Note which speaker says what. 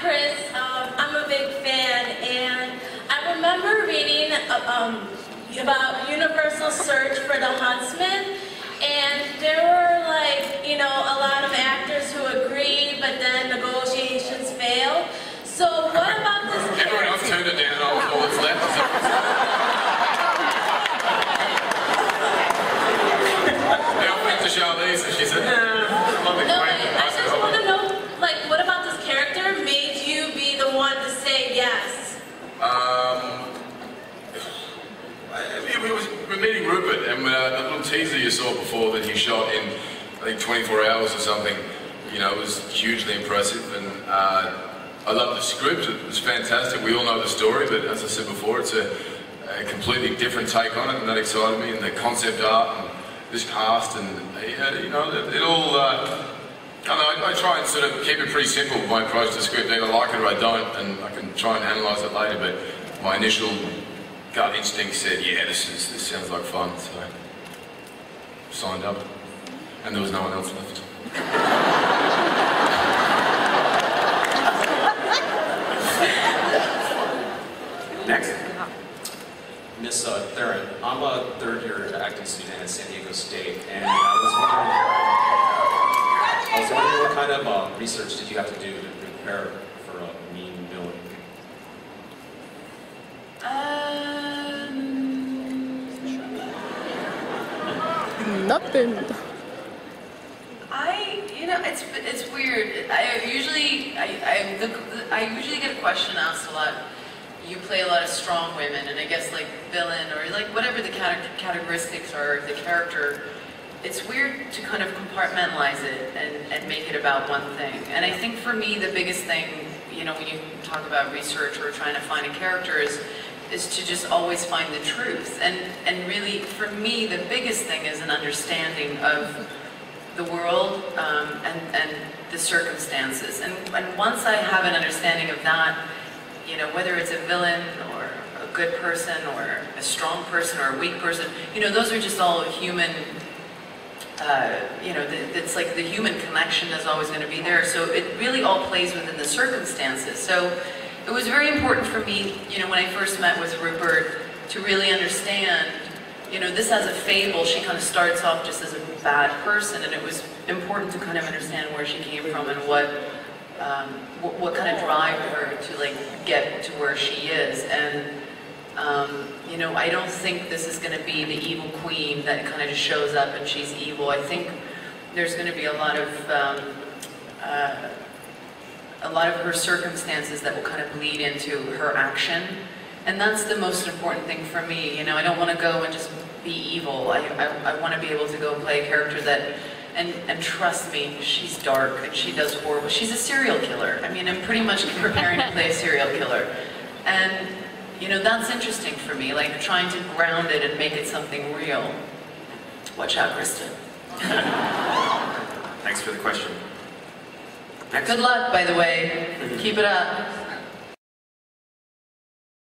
Speaker 1: Chris. I'm a big fan, and I remember reading about Universal search for the Huntsman, and there were, like, you know, a lot of actors who agreed, but then negotiations failed. So what about this character?
Speaker 2: Everyone else turned it down, and all that's left is I went to Charlize, and she said,
Speaker 1: no, I just want to know, like, what about this character made you be the one to say yes?
Speaker 2: We're meeting Rupert, and the little teaser you saw before that he shot in, I think, 24 hours or something, you know, it was hugely impressive, and I love the script. It was fantastic. We all know the story, but as I said before, it's a completely different take on it, and that excited me, and the concept art, and this cast, and you know, it all, I try and sort of keep it pretty simple, my approach to the script. Either like it or I don't, and I can try and analyse it later, but my initial gut instinct said, yeah, this sounds like fun, so signed up, and there was no one else left.
Speaker 3: Next. Miss Theron, I'm a third-year acting student at San Diego State, and I was wondering what kind of research did you have to do to prepare for a mean villain?
Speaker 4: Nothing.
Speaker 5: You know, it's weird. I usually get a question asked a lot. You play a lot of strong women, and I guess like villain or like whatever the characteristics are of the character, it's weird to kind of compartmentalize it and make it about one thing. And I think for me the biggest thing, you know, when you talk about research or trying to find a character is to just always find the truth. And really, for me, the biggest thing is an understanding of the world and the circumstances. And once I have an understanding of that, you know, whether it's a villain or a good person or a strong person or a weak person, you know, those are just all human, you know, it's like the human connection is always going to be there. So it really all plays within the circumstances. So it was very important for me, you know, when I first met with Rupert, to really understand, you know, this as a fable, she kind of starts off just as a bad person, and it was important to kind of understand where she came from and what kind of drive her to like get to where she is. And you know, I don't think this is going to be the evil queen that kind of just shows up and she's evil. I think there's going to be a lot of her circumstances that will kind of bleed into her action, and that's the most important thing for me. You know, I don't want to go and just be evil. I want to be able to go and play a character that. And trust me, she's dark and she does horrible. She's a serial killer. I mean, I'm pretty much preparing to play a serial killer. And, you know, that's interesting for me, like trying to ground it and make it something real. Watch out, Kristen.
Speaker 3: Thanks for the question. Next.
Speaker 5: Good luck, by the way. Keep it up.